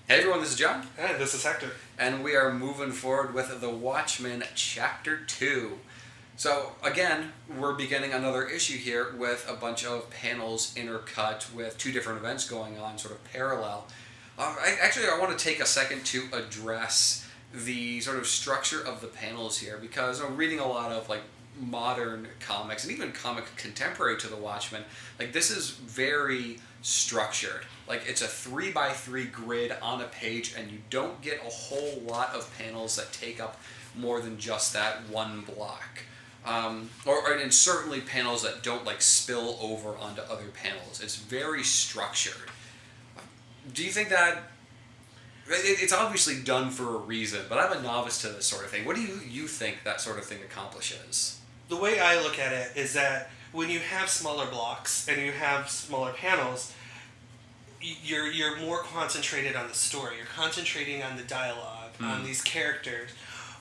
Hey everyone, this is John. Hey, this is Hector. And we are moving forward with The Watchmen Chapter 2. So, again, we're beginning another issue here with a bunch of panels intercut with two different events going on, sort of parallel. I want to take a second to address the sort of structure of the panels here, because I'm reading a lot of, modern comics, and even comic contemporary to The Watchmen. This is very structured. It's a 3x3 grid on a page, and you don't get a whole lot of panels that take up more than just that one block. And certainly panels that don't spill over onto other panels. It's very structured. Do you think that it's obviously done for a reason, but I'm a novice to this sort of thing. What do you think that sort of thing accomplishes? The way I look at it is that when you have smaller blocks and you have smaller panels, you're more concentrated on the story. You're concentrating on the dialogue, on these characters.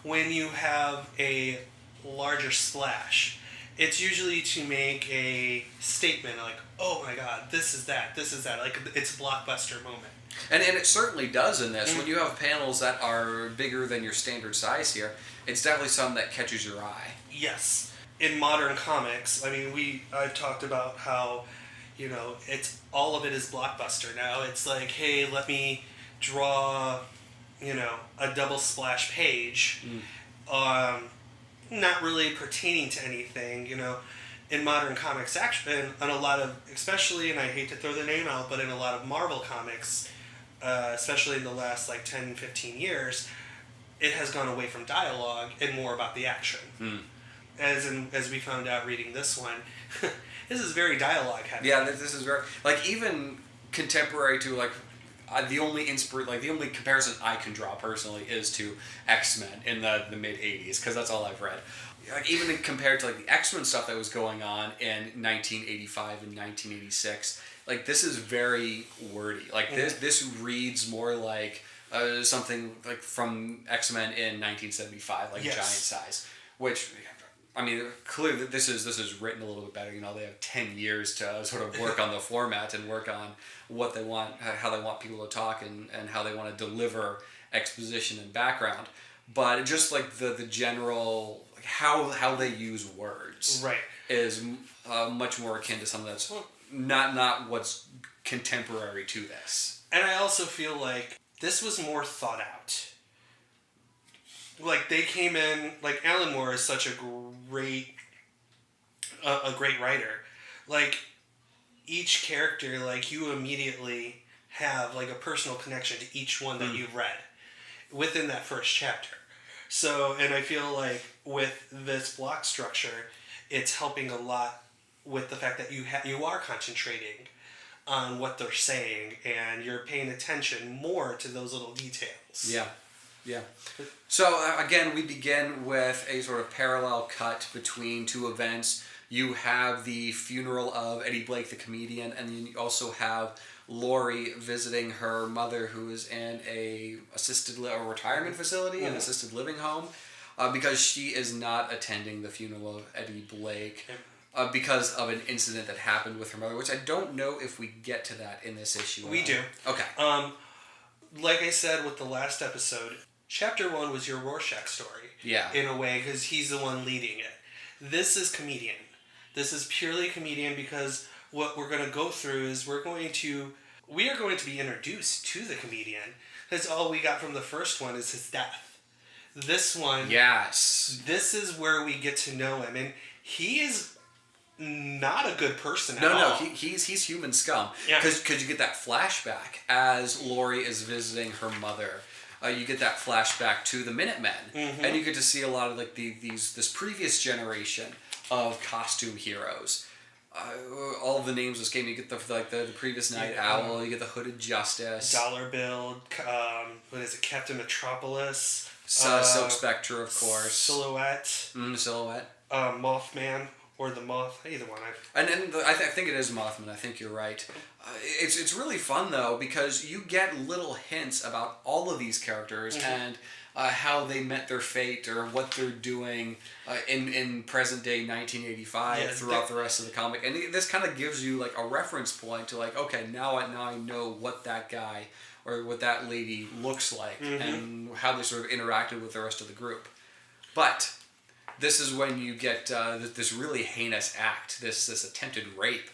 When you have a larger splash, it's usually to make a statement like, oh my god, this is that. It's a blockbuster moment. And it certainly does in this. When you have panels that are bigger than your standard size here, it's definitely something that catches your eye. Yes. In modern comics, I've talked about how, it's all of it is blockbuster now. It's like, hey, let me draw, a double splash page, not really pertaining to anything, In modern comics, actually, and a lot of, especially, and I hate to throw the name out, but in a lot of Marvel comics, especially in the last 10, 15 years, it has gone away from dialogue and more about the action. As we found out reading this one, this is very dialogue heavy. Yeah, this is very even contemporary to the only comparison I can draw personally is to X-Men in the mid '80s, because that's all I've read. Even compared to the X-Men stuff that was going on in 1985 and 1986, this is very wordy. This reads more like something from X-Men in 1975, Yes. Giant Size, which. Clearly this is written a little bit better. They have 10 years to sort of work on the format and work on what they want, how they want people to talk, and how they want to deliver exposition and background. But just the general how they use words, right, is much more akin to something that's not what's contemporary to this. And I also feel like this was more thought out. They came in, Alan Moore is such a great writer. Each character, you immediately have a personal connection to each one that you've read within that first chapter. So, and I feel with this block structure, it's helping a lot with the fact that you are concentrating on what they're saying, and you're paying attention more to those little details. Yeah. Yeah. So, again, we begin with a sort of parallel cut between two events. You have the funeral of Eddie Blake, the comedian, and then you also have Lori visiting her mother, who is in a retirement facility, an assisted living home, because she is not attending the funeral of Eddie Blake because of an incident that happened with her mother, which I don't know if we get to that in this issue. We do. Okay. Like I said with the last episode, Chapter 1 was your Rorschach story. Yeah. In a way, because he's the one leading it. This is comedian. This is purely comedian, because what we're going to go through is we are going to be introduced to the comedian, because all we got from the first one is his death. This one... Yes. This is where we get to know him, and he is not a good person at all. No, he's human scum. Yeah. Because you get that flashback as Lori is visiting her mother. You get that flashback to the Minutemen, and you get to see a lot of this previous generation of costume heroes. All of the names escape me. You get the previous Night Owl. You get the Hooded Justice, Dollar Bill. What is it? Captain Metropolis. Silk Spectre, of course. Silhouette. Silhouette. Mothman. Or the Moth, either one. I think it is Mothman. I think you're right. It's really fun, though, because you get little hints about all of these characters and how they met their fate or what they're doing in present-day 1985 throughout the rest of the comic. And this kind of gives you a reference point to okay, now I know what that guy or what that lady looks like, Mm-hmm. and how they sort of interacted with the rest of the group. But this is when you get this really heinous act, this attempted rape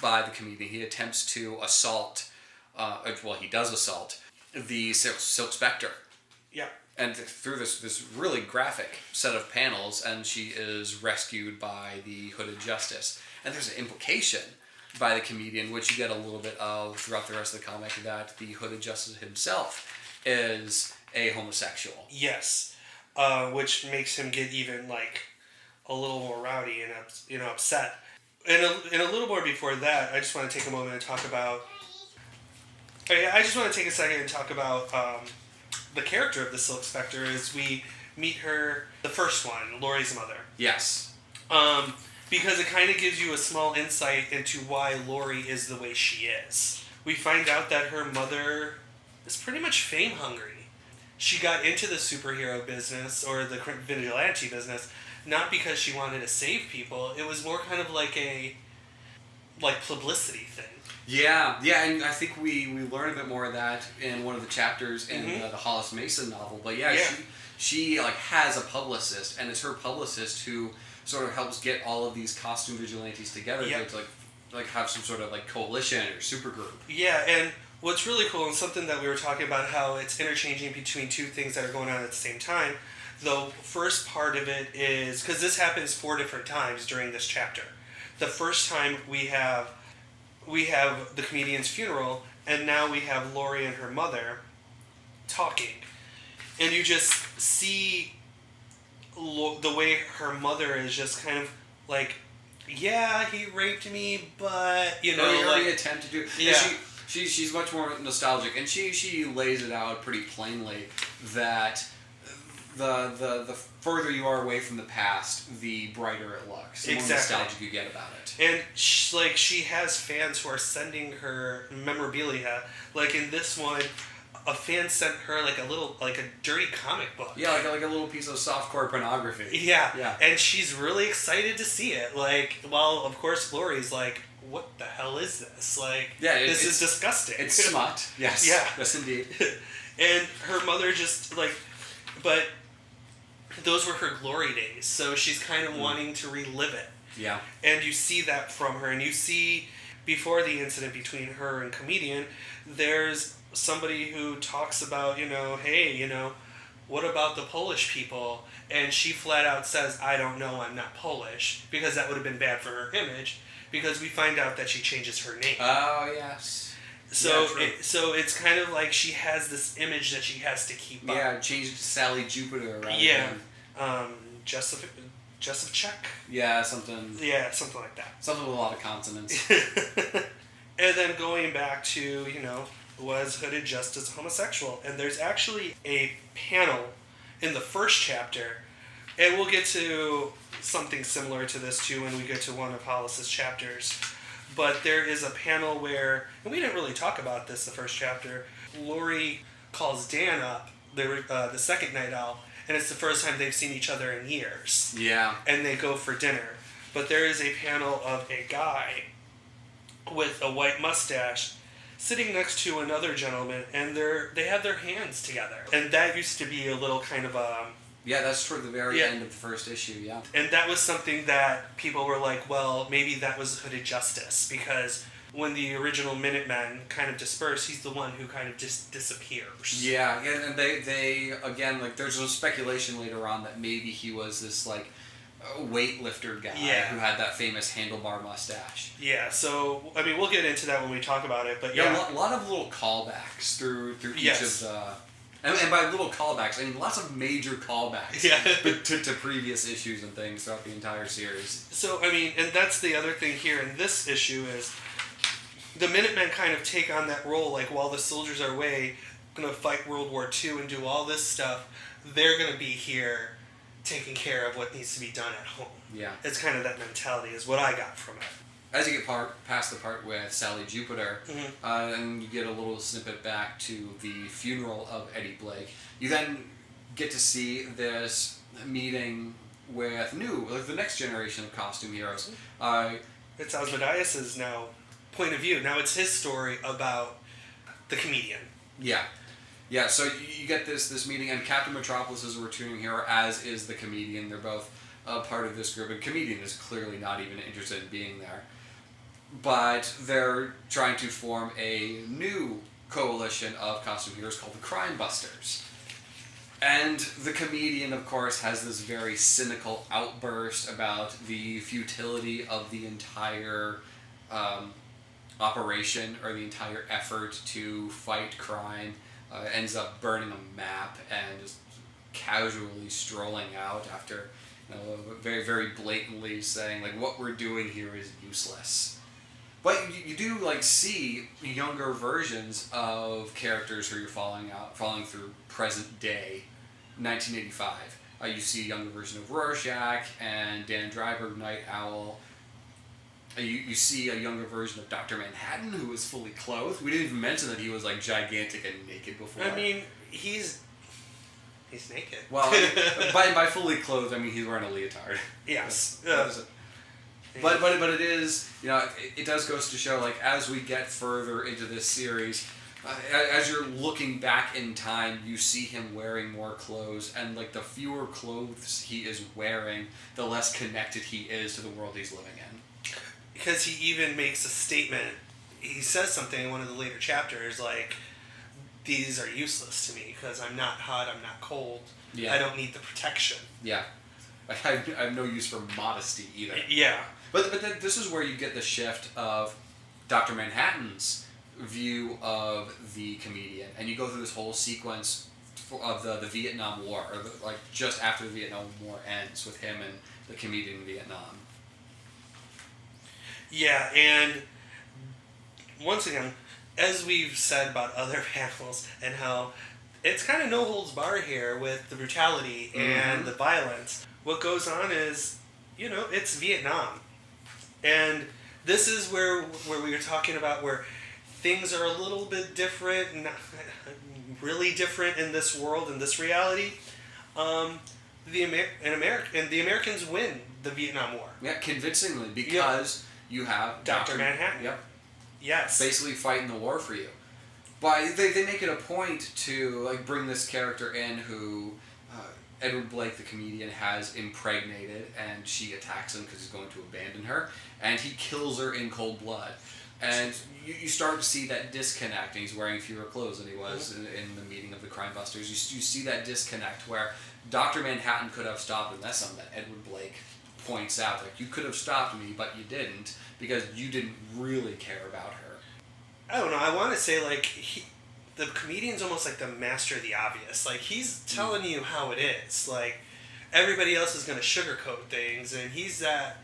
by the comedian. He attempts to assault, he does assault the Silk Spectre. Yeah. And through this really graphic set of panels, and she is rescued by the Hooded Justice. And there's an implication by the comedian, which you get a little bit of throughout the rest of the comic, that the Hooded Justice himself is a homosexual. Yes. Which makes him get even, like, a little more rowdy and, upset. And a little more before that, I just want to take a moment and talk about... I just want to take a second and talk about the character of the Silk Spectre as we meet her, the first one, Laurie's mother. Yes. Because it kind of gives you a small insight into why Laurie is the way she is. We find out that her mother is pretty much fame hungry. She got into the superhero business, or the vigilante business, not because she wanted to save people. It was more kind of like a publicity thing. Yeah, and I think we learn a bit more of that in one of the chapters in the Hollis Mason novel. But yeah. She has a publicist, and it's her publicist who sort of helps get all of these costume vigilantes together to have some sort of coalition or supergroup. Yeah, and what's really cool, and something that we were talking about, how it's interchanging between two things that are going on at the same time. The first part of it is, because this happens 4 different times during this chapter. The first time we have the comedian's funeral, and now we have Laurie and her mother talking. And you just see the way her mother is just kind of like, yeah, he raped me, but, Early attempt to do... Yeah. She's much more nostalgic, and she lays it out pretty plainly that the further you are away from the past, the brighter it looks. The more nostalgic you get about it. And she has fans who are sending her memorabilia. Like in this one, a fan sent her a dirty comic book. Yeah, like a little piece of softcore pornography. Yeah. And she's really excited to see it. While of course Laurie's like, what the hell is this? This is disgusting. It's smut. Yes. Yeah. Yes, indeed. And her mother just but those were her glory days, so she's kind of wanting to relive it. Yeah. And you see that from her, and you see before the incident between her and comedian, there's somebody who talks about, hey, what about the Polish people? And she flat out says, I don't know, I'm not Polish, because that would have been bad for her image, because we find out that she changes her name. Oh, yes. So it's kind of like she has this image that she has to keep up. Yeah, changed it to Sally Jupiter, right? Yeah. Joseph Check? Yeah, something. Yeah, something like that. Something with a lot of consonants. And then going back to, was Hooded Justice homosexual? And there's actually a panel in the first chapter, and we'll get to something similar to this too when we get to one of Hollis's chapters. But there is a panel where, and we didn't really talk about this the first chapter, Laurie calls Dan up, the second Night Owl, and it's the first time they've seen each other in years. Yeah. And they go for dinner. But there is a panel of a guy with a white mustache sitting next to another gentleman, and they have their hands together. And that used to be a little kind of a... Yeah, that's toward the very end of the first issue, yeah. And that was something that people were like, well, maybe that was Hooded Justice, because when the original Minutemen kind of disperse, he's the one who kind of just disappears. Yeah, and they again, there's some speculation later on that maybe he was this, weightlifter guy who had that famous handlebar mustache. Yeah, so, we'll get into that when we talk about it, but yeah. A lot of little callbacks through each of the... And by little callbacks, I mean lots of major callbacks to previous issues and things throughout the entire series. So, and that's the other thing here in this issue is the Minutemen kind of take on that role, while the soldiers are away, going to fight World War II and do all this stuff, they're going to be here taking care of what needs to be done at home. Yeah. It's kind of that mentality is what I got from it. As you get past the part with Sally Jupiter, and you get a little snippet back to the funeral of Eddie Blake, you then get to see this meeting with the next generation of costume heroes. It's Asmodeus's now point of view. Now it's his story about the comedian. Yeah. Yeah, so you get this meeting, and Captain Metropolis is a returning hero, as is the comedian. They're both a part of this group, and comedian is clearly not even interested in being there. But they're trying to form a new coalition of costume heroes called the Crime Busters. And the comedian, of course, has this very cynical outburst about the futility of the entire operation, or the entire effort to fight crime. Ends up burning a map and just casually strolling out after, very, very blatantly saying, like, what we're doing here is useless. But you do, like, see younger versions of characters who you're following through present day, 1985. You see a younger version of Rorschach and Dan Dreiberg, Night Owl. You see a younger version of Dr. Manhattan, who was fully clothed. We didn't even mention that he was, like, gigantic and naked before. I mean, he's naked. Well, by fully clothed, I mean he's wearing a leotard. Yes. But it is, it does goes to show, like, as we get further into this series, as you're looking back in time, you see him wearing more clothes, and, like, the fewer clothes he is wearing, the less connected he is to the world he's living in. Because he even makes a statement. He says something in one of the later chapters, like, these are useless to me because I'm not hot, I'm not cold. Yeah. I don't need the protection. Yeah. I have no use for modesty either. Yeah. But this is where you get the shift of Dr. Manhattan's view of the comedian. And you go through this whole sequence of the Vietnam War, or like just after the Vietnam War ends, with him and the comedian in Vietnam. Yeah, and once again, as we've said about other panels, and how it's kind of no holds bar here with the brutality and the violence, what goes on is, it's Vietnam. And this is where we were talking about where things are a little bit different, not really different in this world, in this reality. The Americans win the Vietnam War. Yeah, convincingly, because... Yep. You have Dr. Manhattan. Yep. Yes. Basically fighting the war for you. But they make it a point to, like, bring this character in who Edward Blake, the comedian, has impregnated, and she attacks him because he's going to abandon her, and he kills her in cold blood. And you start to see that disconnect, and he's wearing fewer clothes than he was in the meeting of the Crime Busters. You see that disconnect where Dr. Manhattan could have stopped him. That's something that Edward Blake points out, like, you could have stopped me, but you didn't, because you didn't really care about her. I don't know, I want to say, like, the comedian's almost like the master of the obvious. Like, he's telling you how it is. Like, everybody else is going to sugarcoat things, and he's that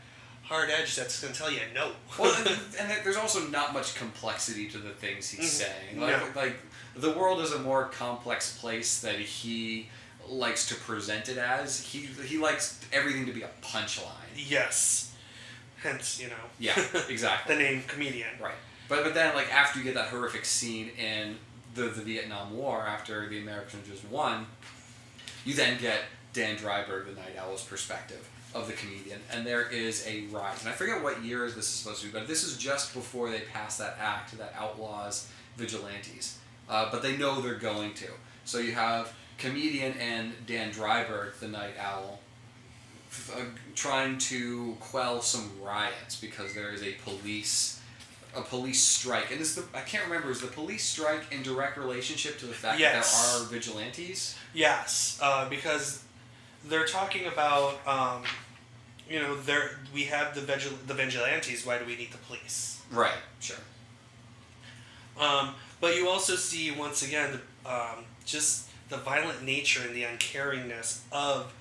hard edge that's going to tell you no. Well, and there's also not much complexity to the things he's saying. Like, the world is a more complex place that he likes to present it as. He likes everything to be a punchline. Yes. Hence, Yeah, exactly. the name comedian. Right. But then, like, after you get that horrific scene in the Vietnam War, after the Americans just won, you then get Dan Dreiberg, the Night Owl's perspective of the comedian, and there is a rise. And I forget what year this is supposed to be, but this is just before they pass that act that outlaws vigilantes. But they know they're going to. So you have comedian and Dan Dreiberg, the Night Owl, trying to quell some riots because there is a police strike. And I can't remember, is the police strike in direct relationship to the fact that there are vigilantes? Yes, because they're talking about, we have the vigilantes, why do we need the police? Right, sure. But you also see, once again, just the violent nature and the uncaringness of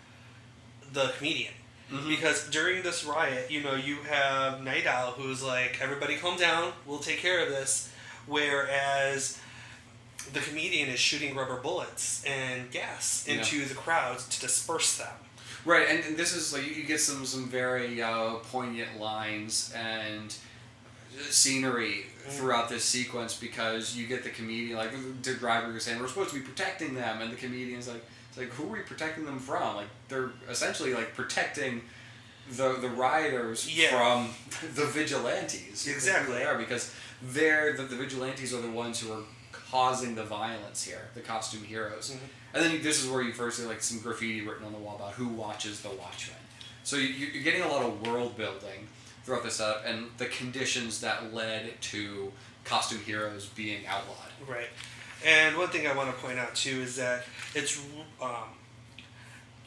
the comedian. Mm-hmm. Because during this riot, you have Night Owl who's like, everybody calm down, we'll take care of this. Whereas the comedian is shooting rubber bullets and gas into the crowds to disperse them. Right, and this is, like, you get some very poignant lines and scenery throughout this sequence, because you get the comedian, like, the driver was saying, we're supposed to be protecting them, and the comedian's like, it's like, who are we protecting them from? Like, they're essentially, like, protecting the rioters from the vigilantes. Exactly. They are, because the vigilantes are the ones who are causing the violence here, the costume heroes. Mm-hmm. And then this is where you first see like some graffiti written on the wall about who watches the Watchmen. So you're getting a lot of world building throughout this setup and the conditions that led to costume heroes being outlawed. Right. And one thing I want to point out too is that it's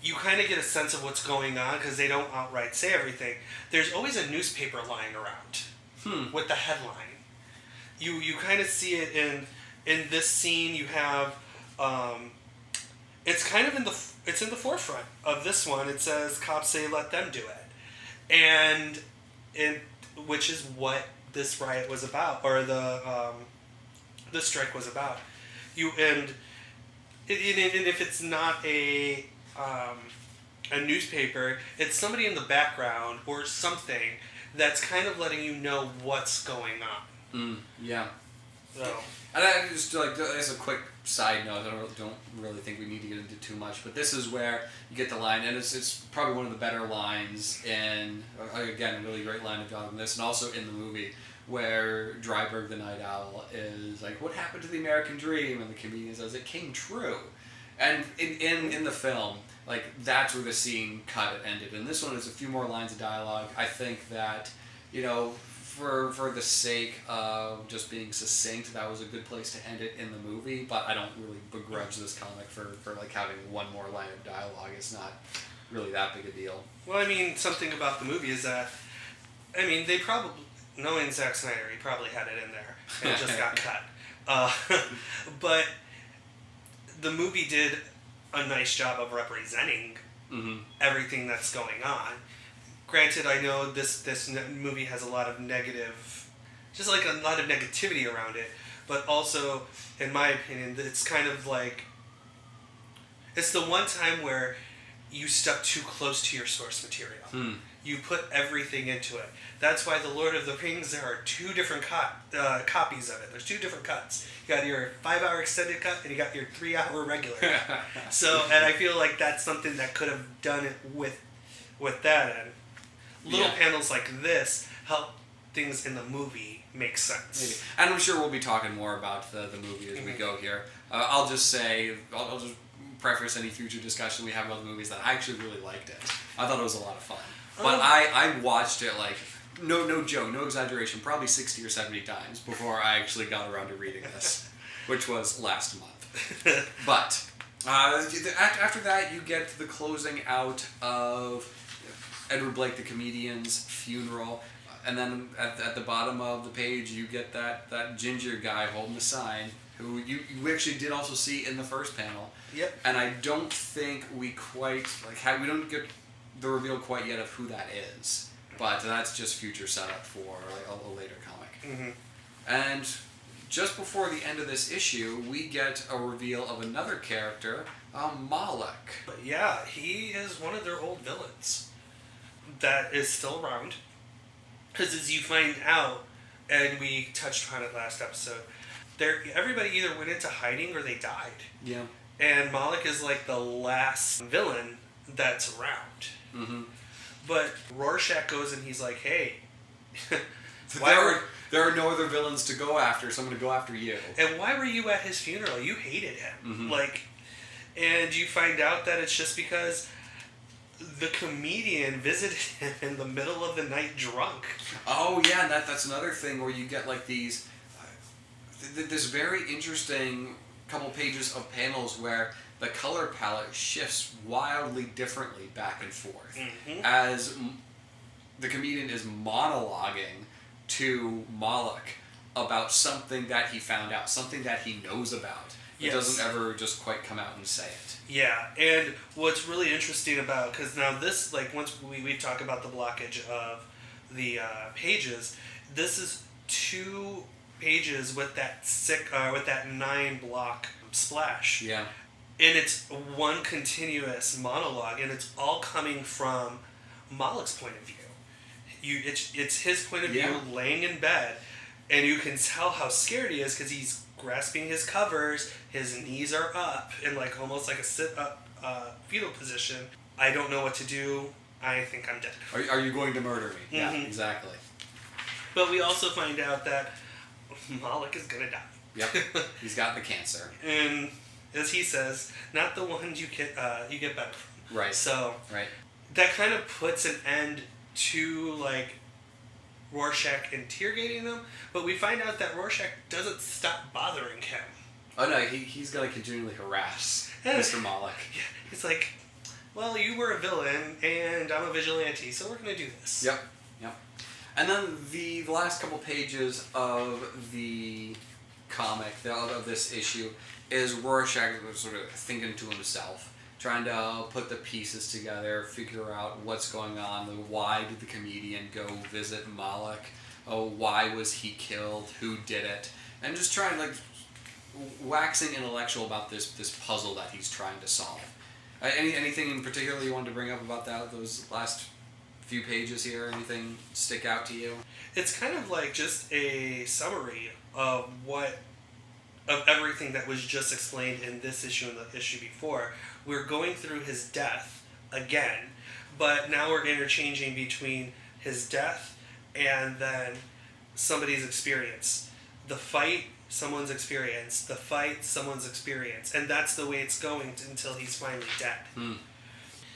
you kind of get a sense of what's going on because they don't outright say everything. There's always a newspaper lying around with the headline. You kind of see it in this scene. You have it's kind of in the forefront of this one. It says cops say let them do it, and which is what this riot was about, or the strike was about. And if it's not a newspaper, it's somebody in the background or something that's kind of letting you know what's going on. Yeah. So. And I just like as a quick side note, I don't really think we need to get into too much, but this is where you get the line, and it's probably one of the better lines in, again, a really great line of dialogue in this, and also in the movie, where Dryberg the Night Owl is like, what happened to the American dream? And the comedian says, it came true. And in the film, like, that's where the scene cut, it ended. And this one is a few more lines of dialogue. I think that, you know, for the sake of just being succinct, that was a good place to end it in the movie, but I don't really begrudge this comic for like having one more line of dialogue. It's not really that big a deal. Well, I mean, something about the movie is that, I mean, they probably, knowing Zack Snyder, he probably had it in there, and it just got cut. But the movie did a nice job of representing everything that's going on. Granted, I know this movie has a lot of negative, just like a lot of negativity around it, but also, in my opinion, it's kind of like, it's the one time where you stuck too close to your source material. You put everything into it. That's why The Lord of the Rings, there are two different copies of it. There's two different cuts. You got your 5-hour extended cut, and you got your 3-hour regular cut. So, and I feel like that's something that could have done it with that end. Little panels like this help things in the movie make sense. Maybe. And I'm sure we'll be talking more about the movie as we go here. I'll just say, I'll just preface any future discussion we have about the movies that I actually really liked it. I thought it was a lot of fun. But I watched it like, no joke, no exaggeration, probably 60 or 70 times before I actually got around to reading this, which was last month. But after that, you get the closing out of Edward Blake the comedian's funeral, and then at the bottom of the page you get that ginger guy holding the sign, who you actually did also see in the first panel. Yep. And I don't think we quite we don't get the reveal quite yet of who that is, but that's just future setup for a later comic. And just before the end of this issue, we get a reveal of another character, Moloch. But yeah, he is one of their old villains that is still around. Because as you find out, and we touched on it last episode, everybody either went into hiding or they died. Yeah. And Moloch is like the last villain that's around. But Rorschach goes and he's like, hey, there are no other villains to go after, so I'm going to go after you. And why were you at his funeral? You hated him. And you find out that it's just because the comedian visited him in the middle of the night drunk. Oh yeah, that's another thing where you get like these, this very interesting couple pages of panels where the color palette shifts wildly differently back and forth as the comedian is monologuing to Moloch about something that he found out, something that he knows about. It doesn't ever just quite come out and say it. Yeah, and what's really interesting about, because now this, like, once we talk about the blockage of the pages, this is 2 pages with that 9-block splash. Yeah. And it's one continuous monologue, and it's all coming from Moloch's point of view. It's his point of view laying in bed, and you can tell how scared he is because he's grasping his covers, his knees are up in like almost like a sit-up fetal position. I don't know what to do. I think I'm dead. Are you going to murder me? Yeah, exactly. But we also find out that Moloch is gonna die. Yep. He's got the cancer. And as he says, not the one you get better from. Right. So right. that kind of puts an end to like Rorschach interrogating them, but we find out that Rorschach doesn't stop bothering him. Oh no, he's gonna continually harass Mr. Moloch. Yeah, he's like, well, you were a villain and I'm a vigilante, so we're gonna do this. Yep. And then the last couple pages of the comic, of this issue, is Rorschach sort of thinking to himself, trying to put the pieces together, figure out what's going on. Why did the comedian go visit Moloch? Oh, why was he killed? Who did it? And just trying, like, waxing intellectual about this puzzle that he's trying to solve. Anything in particular you wanted to bring up about those last few pages here? Anything stick out to you? It's kind of like just a summary of everything that was just explained in this issue and the issue before. We're going through his death again, but now we're interchanging between his death and then somebody's experience. The fight, someone's experience. The fight, someone's experience. And that's the way it's going until he's finally dead.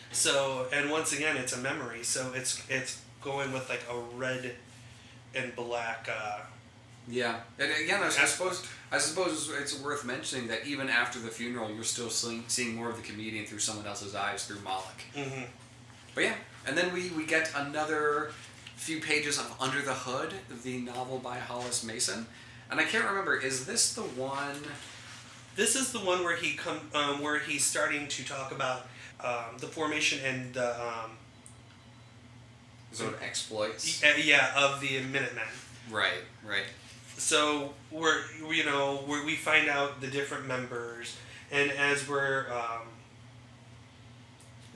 So, and once again, it's a memory. So it's going with like a red and black. Yeah, and again, I suppose it's worth mentioning that even after the funeral, you're still seeing more of the comedian through someone else's eyes, through Moloch. Mm-hmm. But yeah, and then we get another few pages of Under the Hood, the novel by Hollis Mason, and I can't remember. Is this the one? This is the one where where he's starting to talk about the formation and the sort of exploits. of the Minutemen. Right. So where we find out the different members, and as we're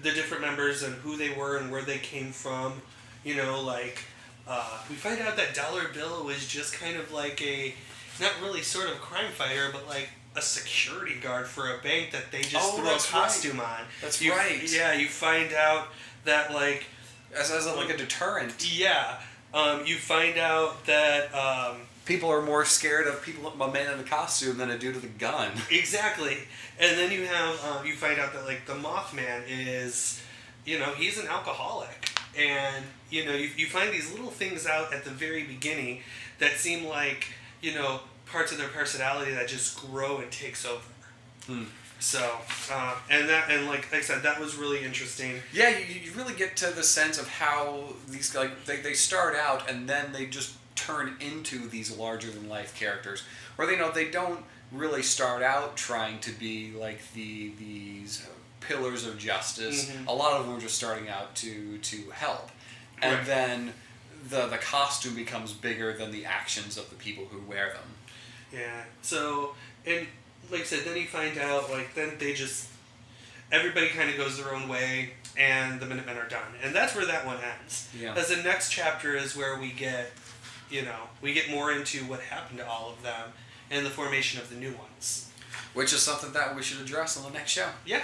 the different members and who they were and where they came from, we find out that Dollar Bill was just kind of like a, not really sort of crime fighter, but like a security guard for a bank that they just threw a costume on. That's right. Yeah, you find out that like as like a deterrent. Yeah, you find out that. People are more scared of a man in a costume than a dude with a gun. Exactly. And then you have, you find out that, like, the Mothman is, he's an alcoholic. And, you find these little things out at the very beginning that seem like, parts of their personality that just grow and takes over. So, and like I said, that was really interesting. Yeah, you really get to the sense of how these, like, they start out and then they just turn into these larger than life characters, or they don't really start out trying to be like these pillars of justice. Mm-hmm. A lot of them are just starting out to help, and then the costume becomes bigger than the actions of the people who wear them. Yeah. So, and like I said, then you find out then they just everybody kind of goes their own way, and the Minutemen are done, and that's where that one ends. Yeah. As the next chapter is where we get more into what happened to all of them and the formation of the new ones. Which is something that we should address on the next show. Yeah.